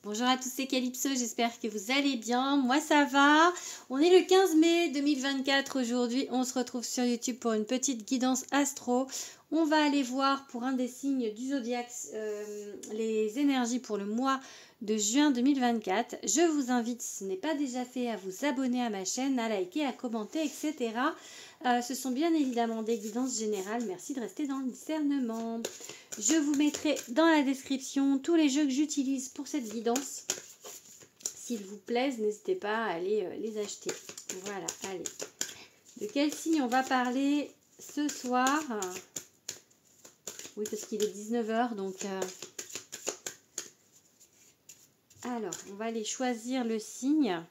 Bonjour à tous, c'est Calypso, j'espère que vous allez bien. Moi ça va. On est le 15 mai 2024 aujourd'hui. On se retrouve sur YouTube pour une petite guidance astro. On va aller voir pour un des signes du zodiaque les énergies pour le mois de juin 2024. Je vous invite, si ce n'est pas déjà fait, à vous abonner à ma chaîne, à liker, à commenter, etc. Ce sont bien évidemment des guidances générales. Merci de rester dans le discernement. Je vous mettrai dans la description tous les jeux que j'utilise pour cette guidance. S'ils vous plaisent, n'hésitez pas à aller les acheter. Voilà, allez. De quel signe on va parler ce soir? Oui, parce qu'il est 19 h, donc... Alors, on va aller choisir le signe.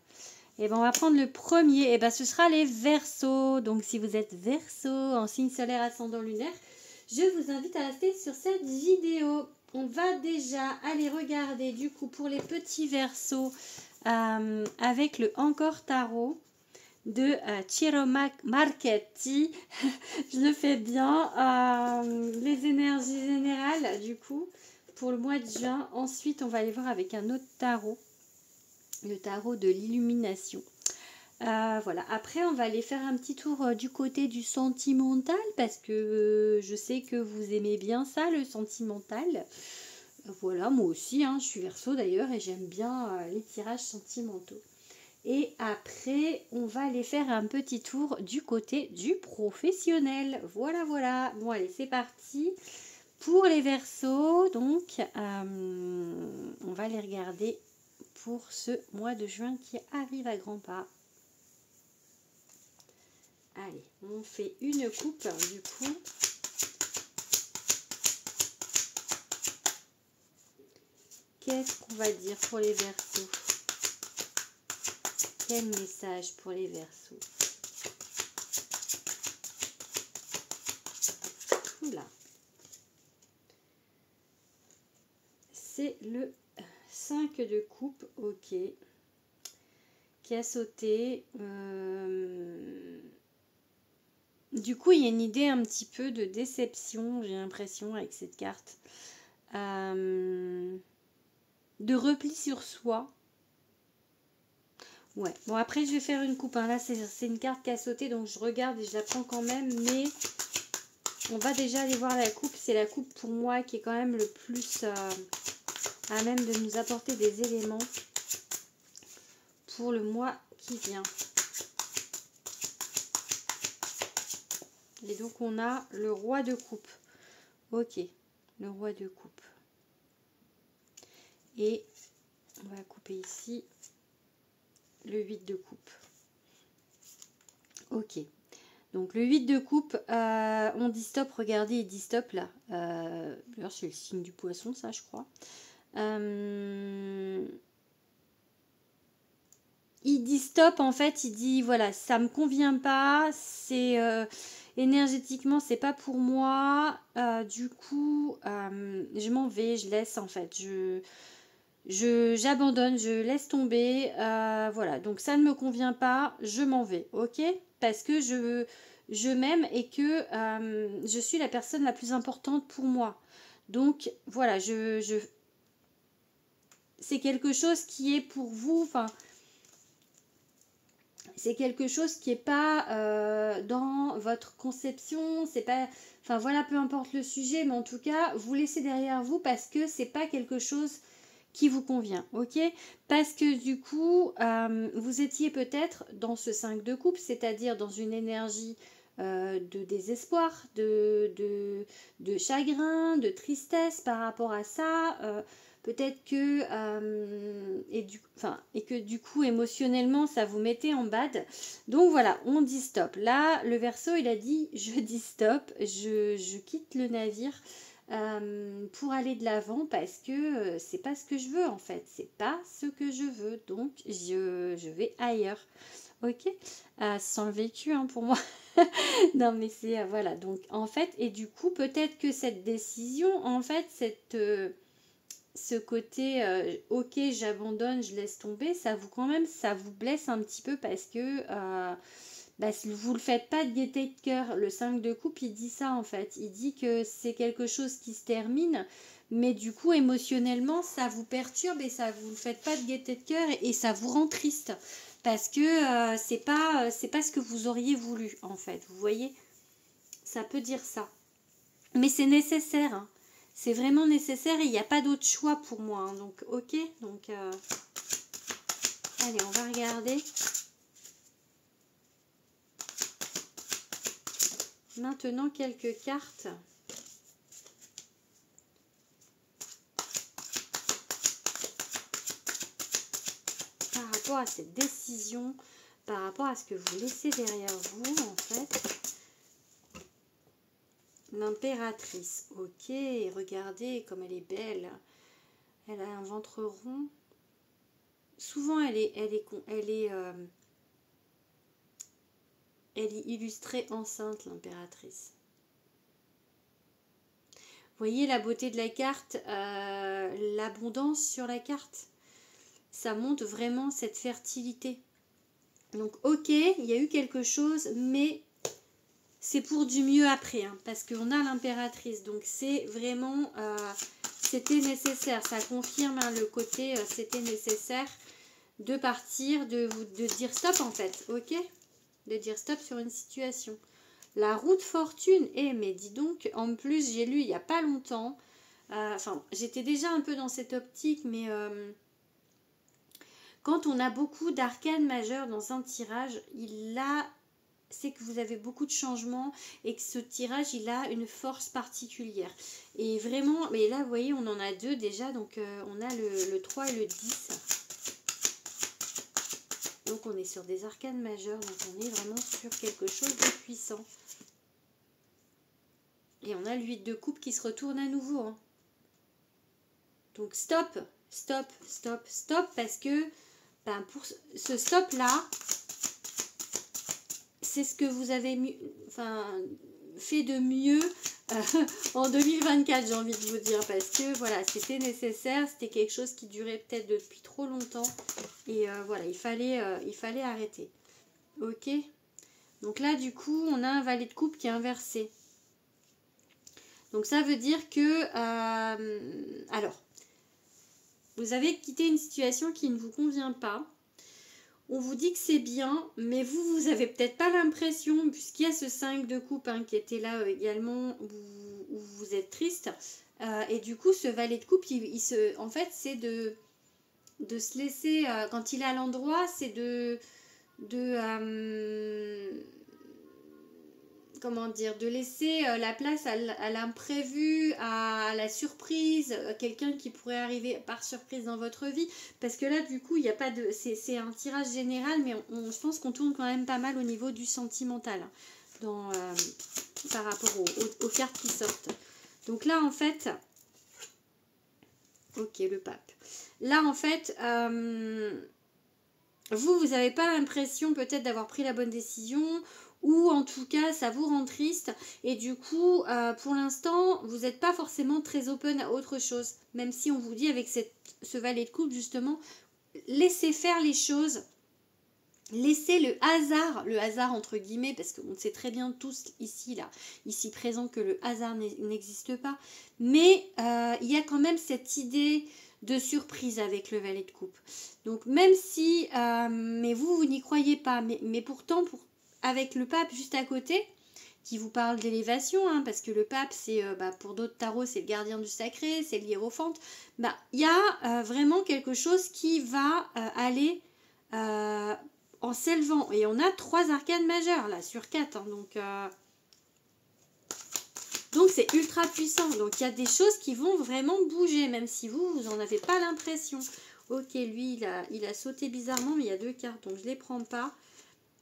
Et ben, on va prendre le premier. Et ben, ce sera les Verseaux. Donc, si vous êtes Verseau en signe solaire ascendant lunaire, je vous invite à rester sur cette vidéo. On va déjà aller regarder du coup pour les petits Verseaux avec le Encore Tarot de Ciro Marchetti. Je le fais bien. Les énergies générales du coup pour le mois de juin. Ensuite, on va aller voir avec un autre tarot, le tarot de l'illumination. Voilà, après on va aller faire un petit tour du côté du sentimental parce que je sais que vous aimez bien ça, le sentimental. Voilà, moi aussi, hein, je suis Verseau d'ailleurs et j'aime bien les tirages sentimentaux. Et après, on va aller faire un petit tour du côté du professionnel. Voilà, voilà. Bon, allez, c'est parti. Pour les Verseaux, donc, on va les regarder pour ce mois de juin qui arrive à grands pas. Allez, on fait une coupe du coup. Qu'est-ce qu'on va dire pour les Verseaux? Quel message pour les Verseaux? Oula. C'est le 5 de coupe, ok. Qui a sauté. Du coup, il y a une idée un petit peu de déception, j'ai l'impression, avec cette carte. De repli sur soi. Ouais, bon après je vais faire une coupe. Hein. Là, c'est une carte qui a sauté, donc je regarde et je la prends quand même. Mais on va déjà aller voir la coupe. C'est la coupe pour moi qui est quand même le plus à même de nous apporter des éléments pour le mois qui vient. Et donc on a le roi de coupe. Ok, le roi de coupe. Et on va couper ici le 8 de coupe. Ok. Donc le 8 de coupe, on dit stop, regardez, il dit stop là. D'ailleurs c'est le signe du poisson ça je crois. Il dit stop en fait, il dit voilà ça me convient pas, c'est... énergétiquement c'est pas pour moi, du coup je m'en vais, je laisse en fait, j'abandonne, je laisse tomber, voilà, donc ça ne me convient pas, je m'en vais, ok, parce que je m'aime et que je suis la personne la plus importante pour moi, donc voilà, c'est quelque chose qui est pour vous, enfin c'est quelque chose qui n'est pas dans votre conception, c'est pas, enfin voilà, peu importe le sujet, mais en tout cas, vous laissez derrière vous parce que c'est pas quelque chose qui vous convient, ok? Parce que du coup, vous étiez peut-être dans ce 5 de coupe, c'est-à-dire dans une énergie de désespoir, de chagrin, de tristesse par rapport à ça. Peut-être que et que du coup émotionnellement ça vous mettait en bad. Donc voilà, on dit stop. Là, le Verseau il a dit je dis stop, je quitte le navire pour aller de l'avant parce que c'est pas ce que je veux en fait. C'est pas ce que je veux. Donc je vais ailleurs. Ok, sans le vécu hein, pour moi. Non mais c'est voilà. Donc en fait et du coup peut-être que cette décision en fait ce côté ok j'abandonne, je laisse tomber, ça vous quand même ça vous blesse un petit peu parce que bah, vous le faites pas de gaieté de cœur. Le 5 de coupe il dit ça en fait, il dit que c'est quelque chose qui se termine mais du coup émotionnellement ça vous perturbe et ça vous fait pas de gaieté de cœur et ça vous rend triste parce que c'est pas ce que vous auriez voulu en fait, vous voyez, ça peut dire ça, mais c'est nécessaire, hein. C'est vraiment nécessaire et il n'y a pas d'autre choix pour moi, hein. Donc ok, donc allez, on va regarder maintenant quelques cartes. Par rapport à cette décision, par rapport à ce que vous laissez derrière vous, en fait. L'impératrice, ok, regardez comme elle est belle. Elle a un ventre rond. Souvent, elle est illustrée enceinte, l'impératrice. Vous voyez la beauté de la carte, l'abondance sur la carte. Ça montre vraiment cette fertilité. Donc ok, il y a eu quelque chose, mais c'est pour du mieux après, hein, parce qu'on a l'impératrice. Donc c'est vraiment, c'était nécessaire. Ça confirme, hein, le côté, c'était nécessaire de partir, de dire stop en fait, ok, de dire stop sur une situation. La roue de fortune, mais dis donc, en plus j'ai lu il n'y a pas longtemps, enfin j'étais déjà un peu dans cette optique, mais quand on a beaucoup d'arcanes majeures dans un tirage, c'est que vous avez beaucoup de changements et que ce tirage, il a une force particulière. Et vraiment, mais là, vous voyez, on en a deux déjà, donc on a le 3 et le 10. Donc on est sur des arcanes majeures, donc on est vraiment sur quelque chose de puissant. Et on a le 8 de coupe qui se retourne à nouveau, hein. Donc stop, stop, stop, stop, parce que pour ce stop là, c'est ce que vous avez fait de mieux en 2024, j'ai envie de vous dire, parce que voilà, c'était nécessaire, c'était quelque chose qui durait peut-être depuis trop longtemps et voilà, il fallait arrêter. Ok, donc là du coup on a un valet de coupe qui est inversé, donc ça veut dire que alors vous avez quitté une situation qui ne vous convient pas. On vous dit que c'est bien, mais vous avez peut-être pas l'impression, puisqu'il y a ce 5 de coupe, hein, qui était là également, où vous êtes triste. Et du coup, ce valet de coupe, en fait, c'est de se laisser, quand il est à l'endroit, c'est comment dire, de laisser la place à l'imprévu, à la surprise, quelqu'un qui pourrait arriver par surprise dans votre vie, parce que là du coup il n'y a pas de, c'est un tirage général, mais je pense qu'on tourne quand même pas mal au niveau du sentimental, hein, par rapport aux cartes qui sortent. Donc là en fait, ok, le pape, là en fait vous n'avez pas l'impression peut-être d'avoir pris la bonne décision, ou en tout cas ça vous rend triste, et du coup pour l'instant vous n'êtes pas forcément très open à autre chose, même si on vous dit avec ce valet de coupe justement, laissez faire les choses, laissez le hasard entre guillemets, parce qu'on sait très bien tous ici présents que le hasard n'existe pas, mais il y a quand même cette idée de surprise avec le valet de coupe. Donc même si, mais vous n'y croyez pas, mais pourtant avec le pape juste à côté, qui vous parle d'élévation, hein, parce que le pape, c'est pour d'autres tarots, c'est le gardien du sacré, c'est l'hiérophante. Il y a vraiment quelque chose qui va aller en s'élevant. Et on a 3 arcanes majeures là sur 4. Hein, donc c'est ultra puissant. Donc il y a des choses qui vont vraiment bouger, même si vous n'en avez pas l'impression. Ok, lui, il a sauté bizarrement, mais il y a 2 cartes, donc je ne les prends pas.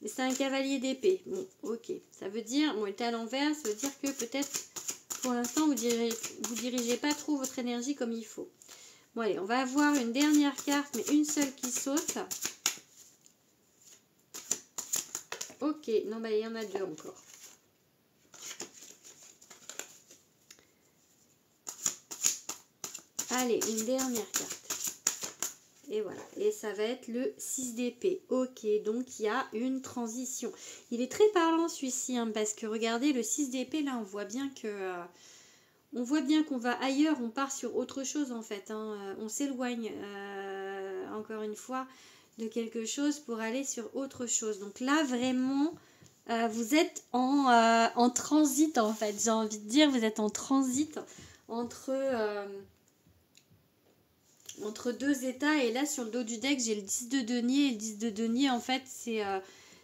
C'est un cavalier d'épée. Bon, ok. Ça veut dire, bon, il est à l'envers, ça veut dire que peut-être, pour l'instant, vous dirigez pas trop votre énergie comme il faut. Bon, allez, on va avoir une dernière carte, mais une seule qui saute. Ok, non, il y en a 2 encore. Allez, une dernière carte. Et voilà, et ça va être le 6 d'épée. Ok, donc il y a une transition. Il est très parlant celui-ci, hein, parce que regardez, le 6 d'épée, là, on voit bien que on voit bien qu'on va ailleurs, on part sur autre chose en fait, hein. On s'éloigne encore une fois de quelque chose pour aller sur autre chose. Donc là vraiment, vous êtes en transit en fait, j'ai envie de dire, vous êtes en transit entre deux états. Et là sur le dos du deck j'ai le 10 de denier, et le 10 de denier en fait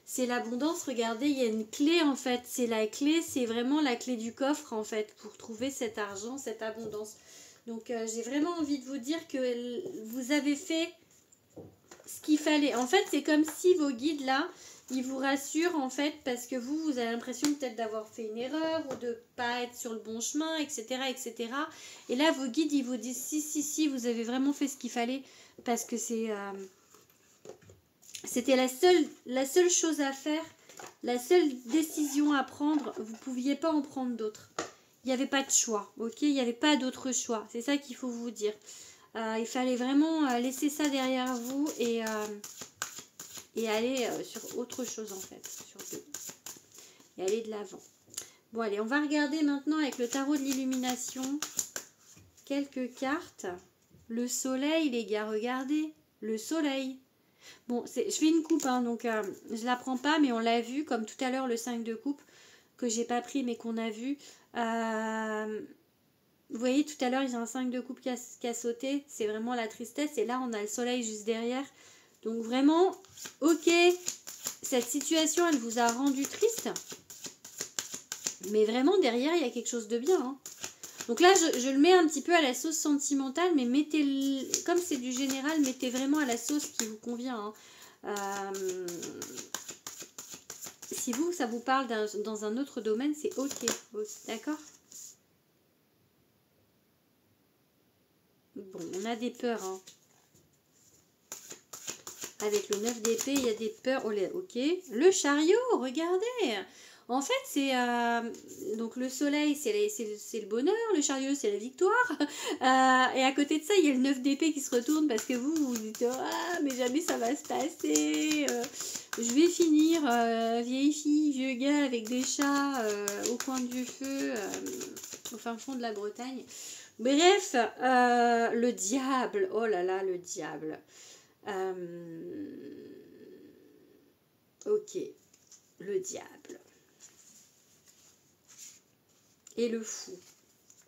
c'est l'abondance. Regardez, il y a une clé en fait, c'est la clé, c'est vraiment la clé du coffre en fait pour trouver cet argent, cette abondance. Donc j'ai vraiment envie de vous dire que vous avez fait ce qu'il fallait. En fait c'est comme si vos guides là, ils vous rassurent en fait, parce que vous avez l'impression peut-être d'avoir fait une erreur ou de pas être sur le bon chemin, etc., etc. Et là vos guides ils vous disent si, vous avez vraiment fait ce qu'il fallait, parce que c'était la seule chose à faire, la seule décision à prendre. Vous ne pouviez pas en prendre d'autres. Il n'y avait pas de choix, ok? Il n'y avait pas d'autre choix. C'est ça qu'il faut vous dire. Il fallait vraiment laisser ça derrière vous et aller sur autre chose en fait. Et aller de l'avant. Bon allez, on va regarder maintenant avec le tarot de l'illumination quelques cartes. Le soleil les gars, regardez. Le soleil. Bon, je fais une coupe, hein, donc je la prends pas, mais on l'a vu, comme tout à l'heure le 5 de coupe, que j'ai pas pris, mais qu'on a vu. Vous voyez, tout à l'heure, il y a un 5 de coupe qui a sauté, c'est vraiment la tristesse, et là, on a le soleil juste derrière. Donc vraiment, ok, cette situation, elle vous a rendu triste, mais vraiment, derrière, il y a quelque chose de bien, hein. Donc là, je le mets un petit peu à la sauce sentimentale, mais mettez, comme c'est du général, mettez vraiment à la sauce qui vous convient, hein. Si vous, ça vous parle dans un autre domaine, c'est ok, d'accord? Bon, on a des peurs, hein. Avec le 9 d'épée, il y a des peurs, ok. Le chariot, regardez. En fait, c'est donc le soleil, c'est le bonheur, le chariot, c'est la victoire. Et à côté de ça, il y a le 9 d'épée qui se retourne, parce que vous vous dites, ah, mais jamais ça va se passer. Je vais finir vieille fille, vieux gars avec des chats au coin du feu, au fin fond de la Bretagne. Bref, le diable, oh là là, le diable. Ok, le diable. Et le fou.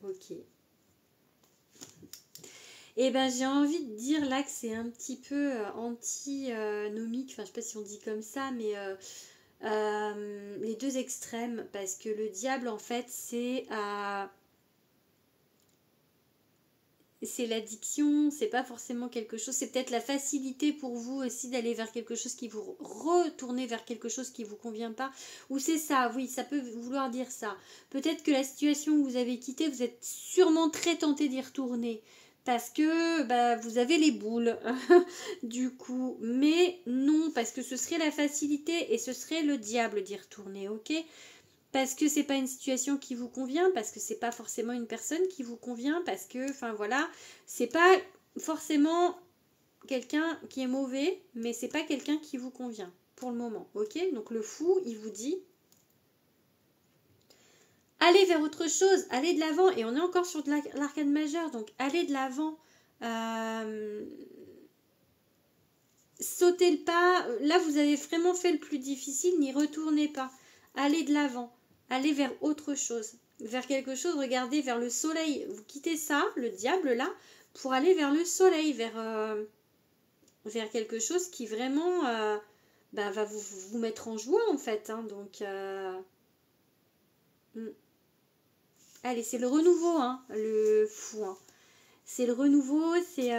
Ok. Et ben j'ai envie de dire là que c'est un petit peu antinomique, enfin je sais pas si on dit comme ça, mais les deux extrêmes, parce que le diable en fait c'est l'addiction, c'est pas forcément quelque chose, c'est peut-être la facilité pour vous aussi d'aller vers quelque chose qui vous retourner vers quelque chose qui vous convient pas, ou c'est ça, oui, ça peut vouloir dire ça. Peut-être que la situation que vous avez quittée, vous êtes sûrement très tenté d'y retourner, parce que bah, vous avez les boules du coup, mais non, parce que ce serait la facilité et ce serait le diable d'y retourner, ok? Parce que c'est pas une situation qui vous convient, parce que c'est pas forcément une personne qui vous convient, parce que, enfin voilà, c'est pas forcément quelqu'un qui est mauvais, mais c'est pas quelqu'un qui vous convient pour le moment, ok? Donc le fou, il vous dit, allez vers autre chose, allez de l'avant, et on est encore sur de l'arcane majeure, donc allez de l'avant, sautez le pas, là vous avez vraiment fait le plus difficile, n'y retournez pas, allez de l'avant. Allez vers autre chose, vers quelque chose, regardez vers le soleil, vous quittez ça, le diable là, pour aller vers le soleil, vers quelque chose qui vraiment va vous mettre en joie en fait, hein, donc allez, c'est le renouveau, hein, le fou, hein. C'est le renouveau, c'est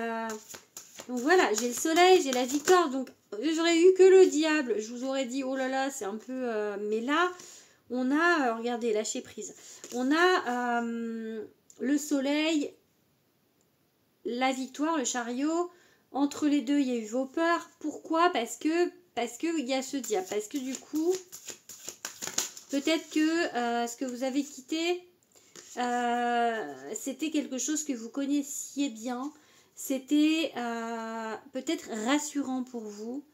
donc voilà, j'ai le soleil, j'ai la victoire, donc j'aurais eu que le diable, je vous aurais dit oh là là, c'est un peu mais là on a, regardez, lâcher prise. On a le soleil, la victoire, le chariot. Entre les deux, il y a eu vos peurs. Pourquoi? Parce que il y a ce diable. Parce que du coup, peut-être que ce que vous avez quitté, c'était quelque chose que vous connaissiez bien. C'était peut-être rassurant pour vous.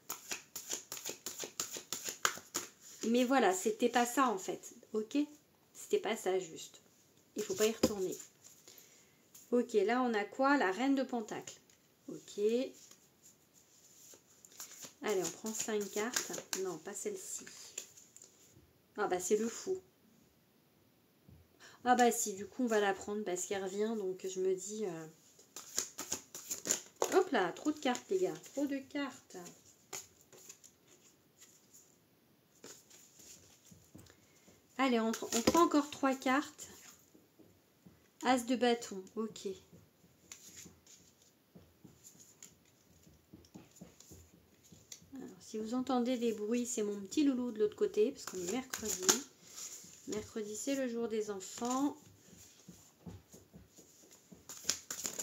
Mais voilà, c'était pas ça en fait, ok? C'était pas ça juste. Il faut pas y retourner. Ok, là on a quoi? La reine de Pentacle. Ok. Allez, on prend 5 cartes. Non, pas celle-ci. Ah bah c'est le fou. Ah bah si, du coup on va la prendre parce qu'elle revient. Donc je me dis... Hop là, trop de cartes les gars. Trop de cartes. Allez, on prend encore 3 cartes. As de bâton, ok. Alors, si vous entendez des bruits, c'est mon petit loulou de l'autre côté, parce qu'on est mercredi. Mercredi, c'est le jour des enfants.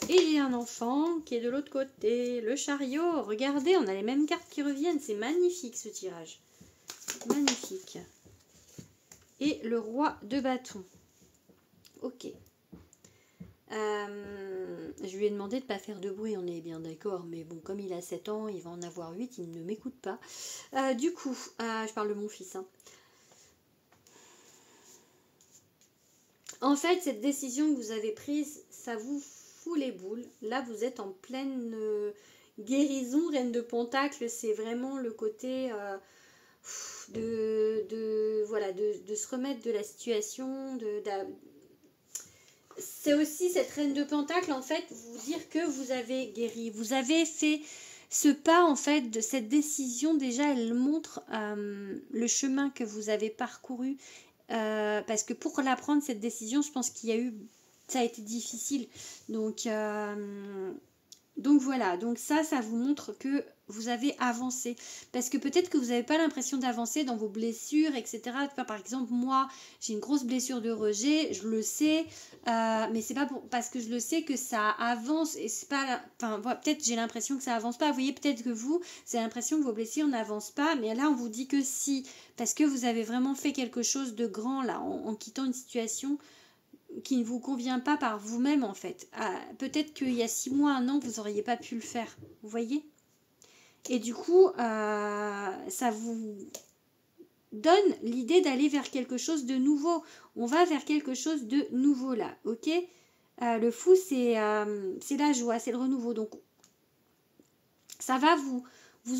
Et il y a un enfant qui est de l'autre côté. Le chariot, regardez, on a les mêmes cartes qui reviennent. C'est magnifique ce tirage. Magnifique. Et le roi de bâton. Ok. Je lui ai demandé de ne pas faire de bruit, on est bien d'accord, mais bon, comme il a 7 ans, il va en avoir 8, il ne m'écoute pas. Du coup, je parle de mon fils. Hein. En fait, cette décision que vous avez prise, ça vous fout les boules. Là, vous êtes en pleine guérison, reine de Pentacle, c'est vraiment le côté voilà, de se remettre de la situation, c'est aussi cette reine de Pentacle, en fait, vous dire que vous avez guéri. Vous avez fait ce pas, en fait, de cette décision. Déjà, elle montre le chemin que vous avez parcouru. Parce que pour la prendre, cette décision, je pense qu'il y a eu... Ça a été difficile. Donc voilà, donc ça vous montre que vous avez avancé. Parce que peut-être que vous n'avez pas l'impression d'avancer dans vos blessures, etc. Par exemple, moi, j'ai une grosse blessure de rejet, je le sais, mais c'est pas parce que je le sais que ça avance. Et c'est pas, enfin, voilà, peut-être j'ai l'impression que ça avance pas. Vous voyez, peut-être que vous, c'est l'impression que vos blessures n'avancent pas, mais là, on vous dit que si, parce que vous avez vraiment fait quelque chose de grand là, en quittant une situation qui ne vous convient pas par vous-même en fait. Peut-être qu'il y a 6 mois, 1 an, vous n'auriez pas pu le faire. Vous voyez? Et du coup, ça vous donne l'idée d'aller vers quelque chose de nouveau. On va vers quelque chose de nouveau là, ok? Le fou, c'est la joie, c'est le renouveau. Donc, ça va vous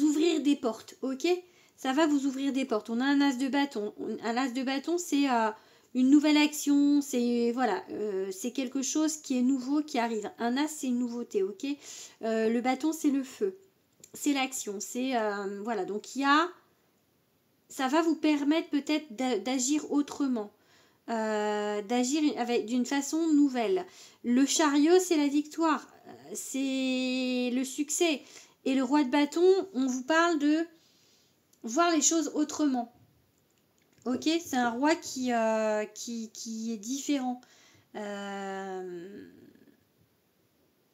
ouvrir des portes, ok? Ça va vous ouvrir des portes. On a un as de bâton. Un as de bâton, c'est... une nouvelle action, c'est voilà, c'est quelque chose qui est nouveau qui arrive. Un as, c'est une nouveauté, ok. Le bâton, c'est le feu, c'est l'action, c'est voilà. Donc ça va vous permettre peut-être d'agir autrement, d'agir d'une façon nouvelle. Le chariot, c'est la victoire, c'est le succès. Et le roi de bâton, on vous parle de voir les choses autrement. Ok, c'est un roi qui est différent.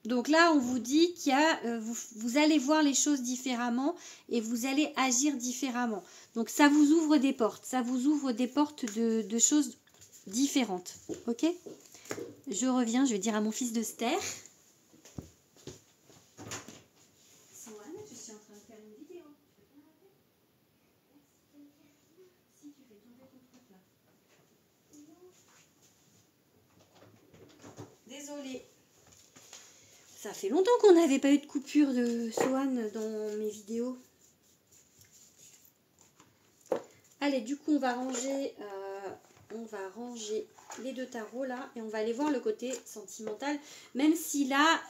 Donc là, on vous dit qu'il y a, vous allez voir les choses différemment et vous allez agir différemment. Donc ça vous ouvre des portes. Ça vous ouvre des portes de choses différentes. Ok? Je reviens, je vais dire à mon fils de se taire. Je suis en train de faire une vidéo. Si tu fais tomber ton truc là. Désolée. Ça fait longtemps qu'on n'avait pas eu de coupure de Swan dans mes vidéos. Allez, du coup, on va ranger les 2 tarots là et on va aller voir le côté sentimental. Même si là,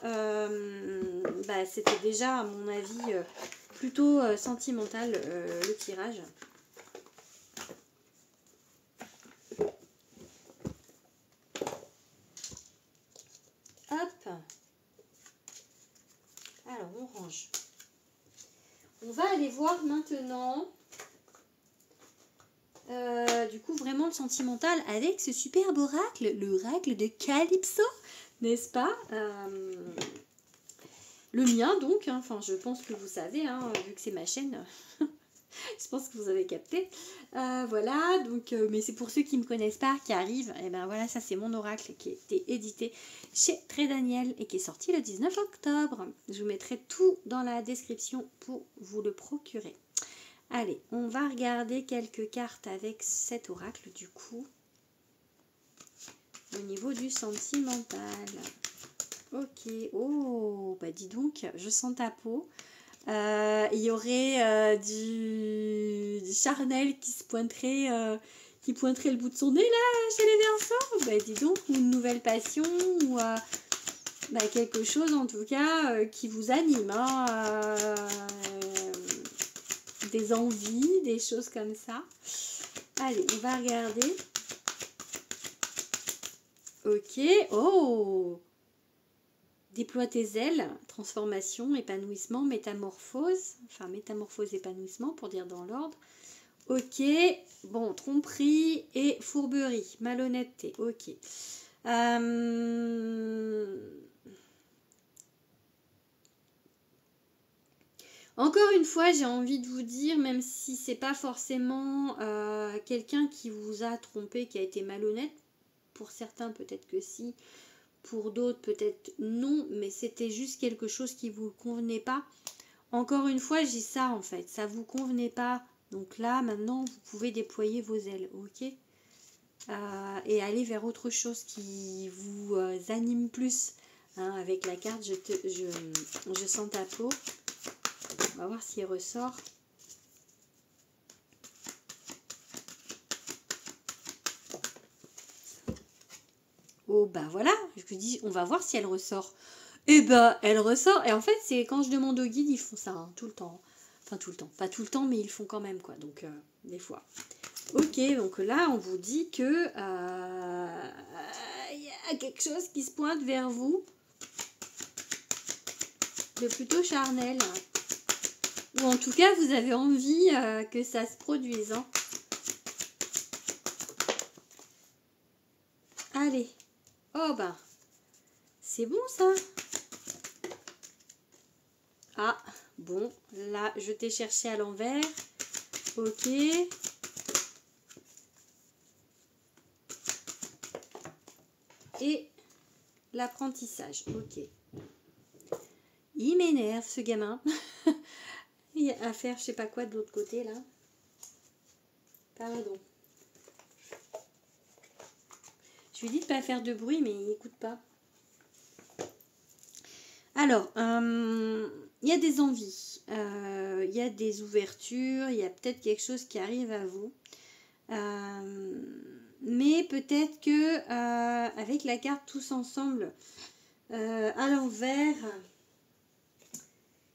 c'était déjà, à mon avis, plutôt sentimental le tirage. Hop. Alors, on range. On va aller voir maintenant, du coup, vraiment le sentimental avec ce superbe oracle, l'oracle de Calypso, n'est-ce pas? Le mien, donc, hein, enfin, je pense que vous savez, hein, vu que c'est ma chaîne, je pense que vous avez capté. Voilà, donc, mais c'est pour ceux qui ne me connaissent pas, qui arrivent, et ben voilà, ça c'est mon oracle qui a été édité chez Très Daniel et qui est sorti le 19 octobre. Je vous mettrai tout dans la description pour vous le procurer. Allez, on va regarder quelques cartes avec cet oracle du coup, au niveau du sentimental. Ok. Oh, bah dis donc, je sens ta peau. Il y aurait du charnel qui se pointerait, qui pointerait le bout de son nez là chez les Verseaux. Bah dis donc, ou une nouvelle passion, ou bah, quelque chose en tout cas qui vous anime, hein, des envies, des choses comme ça. Allez, on va regarder. Ok. Oh, déploie tes ailes, transformation, épanouissement, métamorphose, enfin métamorphose, épanouissement pour dire dans l'ordre. Ok, bon, tromperie et fourberie, malhonnêteté, ok. Encore une fois, j'ai envie de vous dire, même si c'est pas forcément quelqu'un qui vous a trompé, qui a été malhonnête, pour certains peut-être que si, pour d'autres peut-être non, mais c'était juste quelque chose qui vous convenait pas. Encore une fois, je dis ça en fait, ça vous convenait pas. Donc là, maintenant, vous pouvez déployer vos ailes, ok, et aller vers autre chose qui vous anime plus. Hein, avec la carte, je sens ta peau. On va voir s'il ressort. Oh bah voilà, je vous dis, on va voir si elle ressort. Et bah elle ressort. Et en fait, c'est quand je demande au guide, ils font ça hein, tout le temps. Enfin tout le temps, pas tout le temps, mais ils font quand même quoi. Donc des fois. Ok, donc là on vous dit que il y a quelque chose qui se pointe vers vous. De plutôt charnel. Ou en tout cas, vous avez envie que ça se produise. Hein. Allez. Oh bah, c'est bon ça. Ah, bon, là, je t'ai cherché à l'envers. Ok. Et l'apprentissage. Ok. Il m'énerve ce gamin. Il y a à faire je sais pas quoi de l'autre côté là. Pardon. Je lui dis de pas faire de bruit mais il écoute pas. Alors, il y a des envies, il y a des ouvertures, il y a peut-être quelque chose qui arrive à vous. Mais peut-être que avec la carte tous ensemble à l'envers,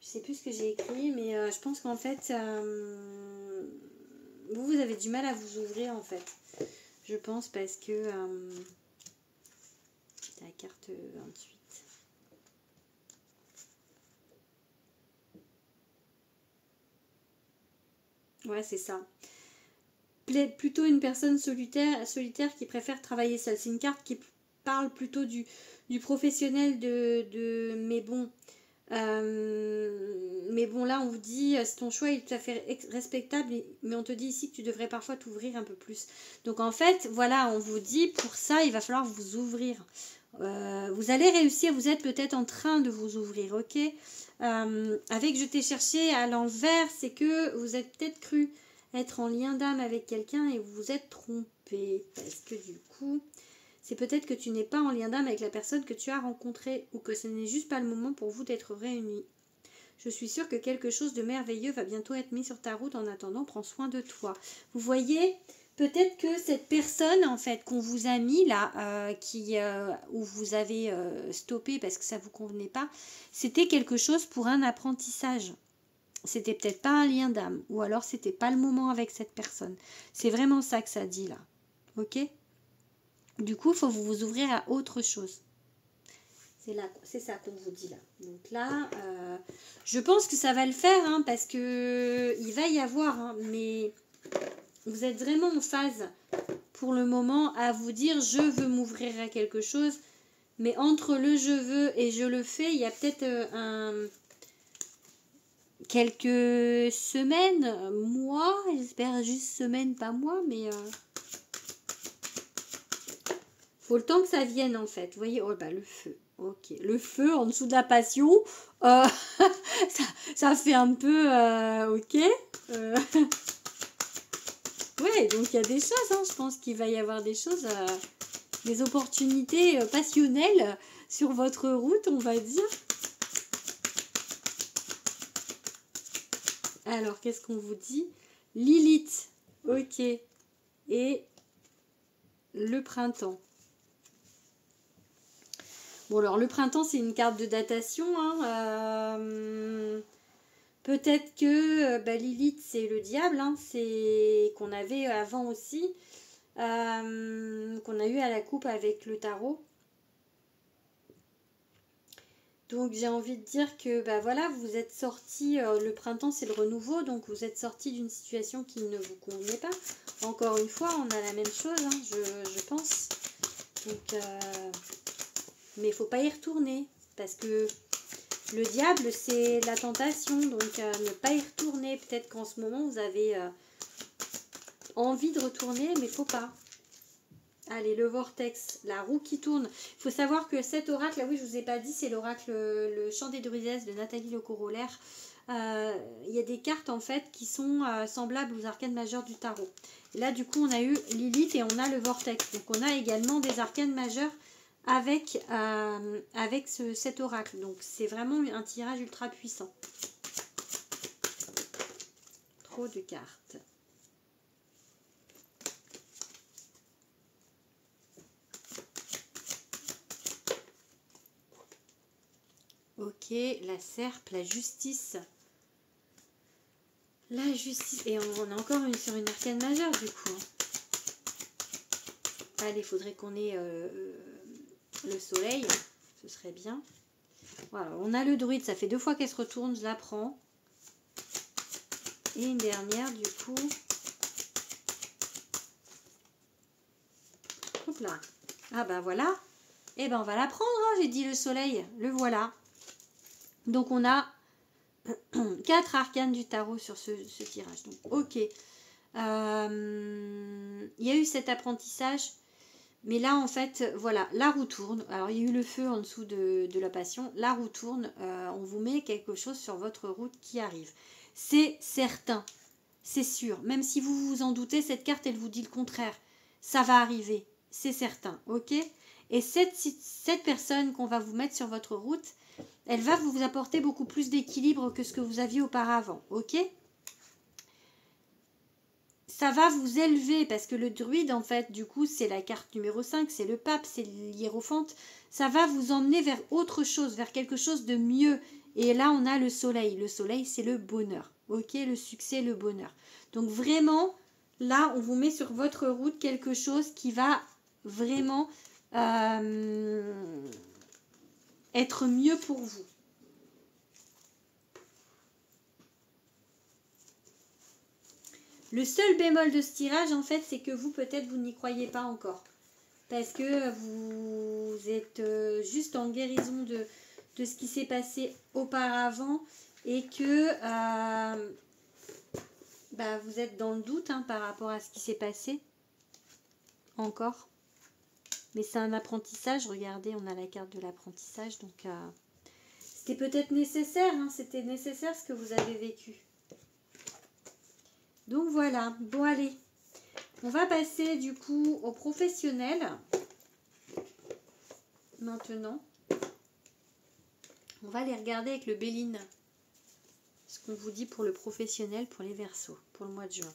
je sais plus ce que j'ai écrit, mais je pense qu'en fait vous avez du mal à vous ouvrir en fait. Je pense parce que la carte 28. Ouais, c'est ça. Plutôt une personne solitaire qui préfère travailler seule. C'est une carte qui parle plutôt du professionnel mais bon. Mais bon, là, on vous dit, c'est ton choix, il est tout à fait respectable, mais on te dit ici que tu devrais parfois t'ouvrir un peu plus. Donc, en fait, voilà, on vous dit, pour ça, il va falloir vous ouvrir. Vous allez réussir, vous êtes peut-être en train de vous ouvrir, ok. Avec je t'ai cherché à l'envers, c'est que vous êtes peut-être cru être en lien d'âme avec quelqu'un et vous vous êtes trompé. Parce que du coup, c'est peut-être que tu n'es pas en lien d'âme avec la personne que tu as rencontrée ou que ce n'est juste pas le moment pour vous d'être réunis. Je suis sûre que quelque chose de merveilleux va bientôt être mis sur ta route. En attendant, prends soin de toi. Vous voyez, peut-être que cette personne, en fait, qu'on vous a mis là, où vous avez stoppé parce que ça ne vous convenait pas, c'était quelque chose pour un apprentissage. C'était peut-être pas un lien d'âme, ou alors c'était pas le moment avec cette personne. C'est vraiment ça que ça dit là. Ok ? Du coup, il faut vous ouvrir à autre chose. C'est ça qu'on vous dit là. Donc là, je pense que ça va le faire, hein, parce que il va y avoir, hein, mais vous êtes vraiment en phase pour le moment à vous dire je veux m'ouvrir à quelque chose, mais entre le je veux et je le fais, il y a peut-être quelques semaines, mois, j'espère juste semaines, pas mois, mais faut le temps que ça vienne en fait. Vous voyez, oh bah le feu. Ok, le feu en dessous de la passion, ça fait un peu, ok. Ouais, donc il y a des choses, hein, je pense qu'il va y avoir des choses, des opportunités passionnelles sur votre route, on va dire. Alors, qu'est-ce qu'on vous dit? Lilith, ok. Et le printemps. Bon, alors, le printemps, c'est une carte de datation. Hein. Peut-être que Lilith, c'est le diable. Hein. C'est qu'on avait avant aussi. Qu'on a eu à la coupe avec le tarot. Donc j'ai envie de dire que voilà, vous êtes sorti, le printemps c'est le renouveau, donc vous êtes sorti d'une situation qui ne vous convenait pas. Encore une fois, on a la même chose, hein, je pense. Donc, mais il ne faut pas y retourner, parce que le diable c'est la tentation, donc ne pas y retourner. Peut-être qu'en ce moment vous avez envie de retourner, mais il ne faut pas. Allez, le vortex, la roue qui tourne. Il faut savoir que cet oracle, là oui, je ne vous ai pas dit, c'est l'oracle Le Chant des Druidesses de Nathalie Le Corollaire. Il y a des cartes en fait qui sont semblables aux arcanes majeures du tarot. Et là, du coup, on a eu Lilith et on a le vortex. Donc, on a également des arcanes majeures avec, cet oracle. Donc, c'est vraiment un tirage ultra puissant. Trop de cartes. Ok, la serpe, la justice. La justice. Et on a encore sur une arcane majeure du coup. Allez, il faudrait qu'on ait le soleil. Ce serait bien. Voilà, on a le druide. Ça fait 2 fois qu'elle se retourne. Je la prends. Et une dernière du coup. Hop là. Ah ben voilà. Et ben on va la prendre. Hein, j'ai dit le soleil. Le voilà. Donc on a 4 arcanes du tarot sur ce tirage. Donc ok. Il y a eu cet apprentissage. Mais là en fait, voilà, la roue tourne. Alors il y a eu le feu en dessous de la passion. La roue tourne. On vous met quelque chose sur votre route qui arrive. C'est certain. C'est sûr. Même si vous vous en doutez, cette carte elle vous dit le contraire. Ça va arriver. C'est certain. Ok. Et cette personne qu'on va vous mettre sur votre route, elle va vous apporter beaucoup plus d'équilibre que ce que vous aviez auparavant, ok? Ça va vous élever, parce que le druide, en fait, du coup, c'est la carte numéro 5, c'est le pape, c'est l'hiérophante. Ça va vous emmener vers autre chose, vers quelque chose de mieux. Et là, on a le soleil. Le soleil, c'est le bonheur, ok? Le succès, le bonheur. Donc, vraiment, là, on vous met sur votre route quelque chose qui va vraiment... être mieux pour vous. Le seul bémol de ce tirage, en fait, c'est que vous, peut-être, vous n'y croyez pas encore. Parce que vous êtes juste en guérison de ce qui s'est passé auparavant et que vous êtes dans le doute par rapport à ce qui s'est passé. Encore. Mais c'est un apprentissage. Regardez, on a la carte de l'apprentissage. Donc, c'était peut-être nécessaire. C'était nécessaire ce que vous avez vécu. Donc, voilà. Bon, allez. On va passer, du coup, au professionnel. Maintenant. On va les regarder avec le Béline. Ce qu'on vous dit pour le professionnel, pour les Verseaux, pour le mois de juin.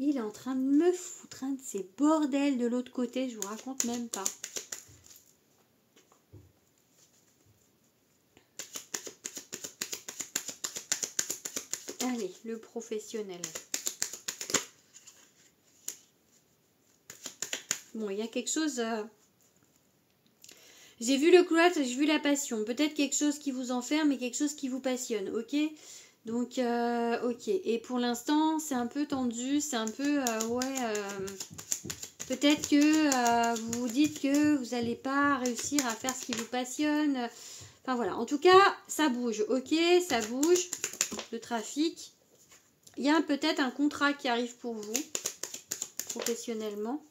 Il est en train de me foutre un de ces bordels de l'autre côté, je vous raconte même pas. Allez, le professionnel. Bon, il y a quelque chose... J'ai vu le cloître, j'ai vu la passion. Peut-être quelque chose qui vous enferme et quelque chose qui vous passionne, ok? Donc, ok. Et pour l'instant, c'est un peu tendu, c'est un peu... peut-être que vous vous dites que vous n'allez pas réussir à faire ce qui vous passionne. Enfin, voilà. En tout cas, ça bouge, ok? Ça bouge. Le trafic. Il y a peut-être un contrat qui arrive pour vous, professionnellement.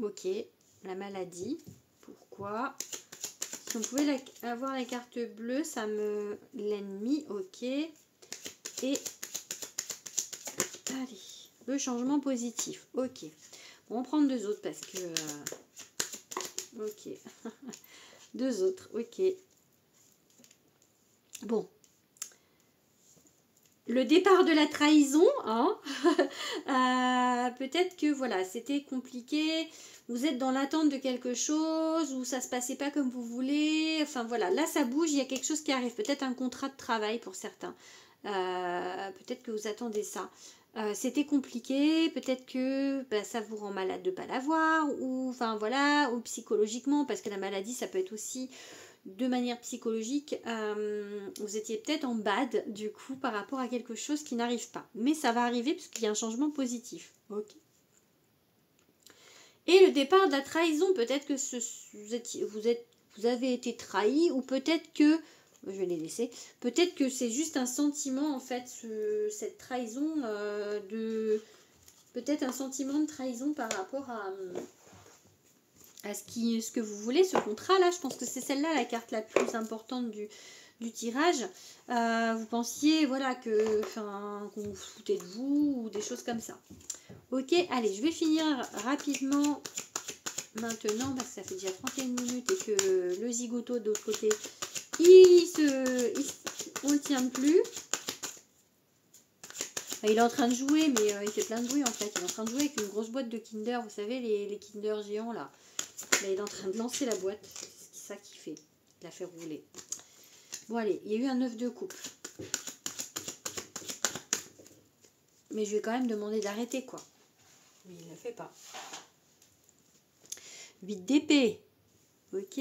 Ok. La maladie. Pourquoi? Si on pouvait avoir la carte bleue, ça me... L'ennemi, ok. Et... Allez. Le changement positif. Ok. Bon, on va prendre deux autres parce que... ok. Deux autres. Ok. Bon. Le départ de la trahison, hein. Peut-être que voilà, c'était compliqué, vous êtes dans l'attente de quelque chose, ou ça se passait pas comme vous voulez, enfin voilà, là ça bouge, il y a quelque chose qui arrive, peut-être un contrat de travail pour certains, peut-être que vous attendez ça. C'était compliqué, peut-être que ça vous rend malade de ne pas l'avoir, ou enfin voilà, ou psychologiquement, parce que la maladie ça peut être aussi de manière psychologique, vous étiez peut-être en bad du coup par rapport à quelque chose qui n'arrive pas. Mais ça va arriver puisqu'il y a un changement positif. Ok. Et le départ de la trahison, peut-être que vous avez été trahi, ou peut-être que, je vais les laisser, peut-être que c'est juste un sentiment en fait, cette trahison peut-être un sentiment de trahison par rapport à ce que vous voulez, ce contrat-là. Je pense que c'est celle-là la carte la plus importante du tirage. Vous pensiez, voilà, qu'on vous foutait de vous ou des choses comme ça. Ok, allez, je vais finir rapidement maintenant parce que ça fait déjà 31 minutes et que le zigoto de l'autre côté, on le tient plus. Il est en train de jouer, mais il fait plein de bruit en fait. Il est en train de jouer avec une grosse boîte de Kinder, vous savez, les Kinder géants là. Là, il est en train de lancer la boîte. C'est ça qu'il fait. Il la fait rouler. Bon, allez, il y a eu un œuf de couple. Mais je vais quand même demander d'arrêter, quoi. Mais il ne le fait pas. 8 d'épée. Ok.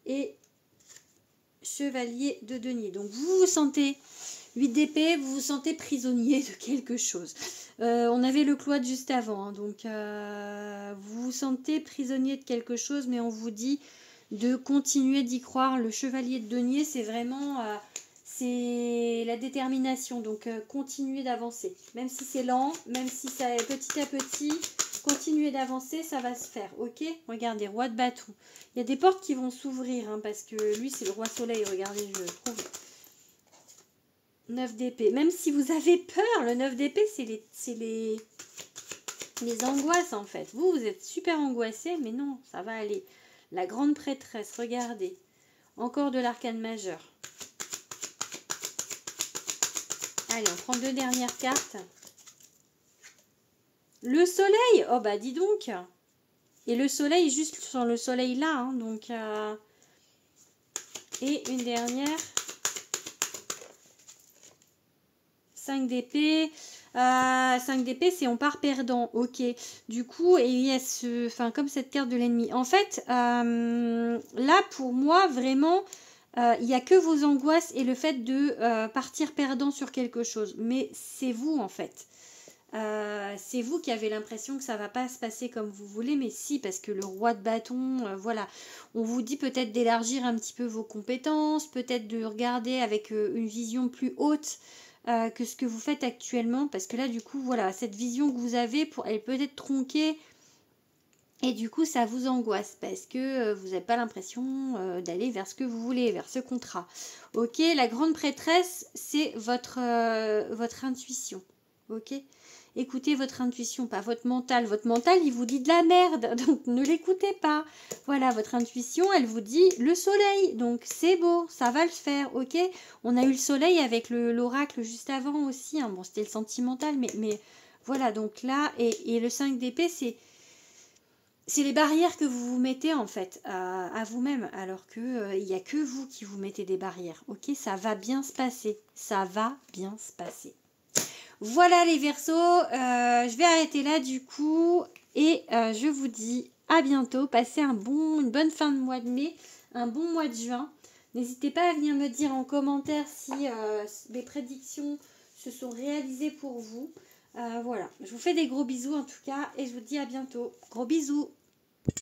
Et chevalier de denier. Donc, vous vous sentez... 8 d'épée, vous vous sentez prisonnier de quelque chose. On avait le cloître juste avant, hein, donc vous vous sentez prisonnier de quelque chose, mais on vous dit de continuer d'y croire. Le chevalier de denier, c'est vraiment c'est la détermination, donc continuez d'avancer. Même si c'est lent, même si ça est petit à petit, continuez d'avancer, ça va se faire, ok? Regardez, roi de bâton. Il y a des portes qui vont s'ouvrir, hein, parce que lui, c'est le roi soleil, regardez, je trouve... 9 d'épée. Même si vous avez peur, le 9 d'épée, c'est les angoisses en fait. Vous êtes super angoissé, mais non, ça va aller. La grande prêtresse, regardez. Encore de l'arcane majeur. Allez, on prend deux dernières cartes. Le soleil, oh bah dis donc. Et le soleil, juste sur le soleil là, hein, donc... Et une dernière... 5 d'épée. 5 d'épée, c'est on part perdant. Ok. Du coup, et il y a comme cette carte de l'ennemi. En fait, là, pour moi, vraiment, il n'y a que vos angoisses et le fait de partir perdant sur quelque chose. Mais c'est vous, en fait. C'est vous qui avez l'impression que ça va pas se passer comme vous voulez, mais si, parce que le roi de bâton, voilà, on vous dit peut-être d'élargir un petit peu vos compétences, peut-être de regarder avec une vision plus haute que ce que vous faites actuellement, parce que là du coup voilà, cette vision que vous avez, elle peut être tronquée et du coup ça vous angoisse parce que vous n'avez pas l'impression d'aller vers ce que vous voulez, vers ce contrat. Ok, la grande prêtresse, c'est votre intuition. Ok, écoutez votre intuition, pas votre mental. Votre mental, il vous dit de la merde, donc ne l'écoutez pas. Voilà, votre intuition, elle vous dit le soleil, donc c'est beau, ça va le faire, ok. On a eu le soleil avec l'oracle juste avant aussi, hein. Bon, c'était le sentimental, mais voilà, donc là, et le 5 d'épée, c'est les barrières que vous vous mettez en fait à vous-même, alors que il n'y a que vous qui vous mettez des barrières, ok. Ça va bien se passer, ça va bien se passer. Voilà les Verseaux, je vais arrêter là du coup et je vous dis à bientôt. Passez une bonne fin de mois de mai, un bon mois de juin. N'hésitez pas à venir me dire en commentaire si mes prédictions se sont réalisées pour vous. Voilà, je vous fais des gros bisous en tout cas et je vous dis à bientôt. Gros bisous!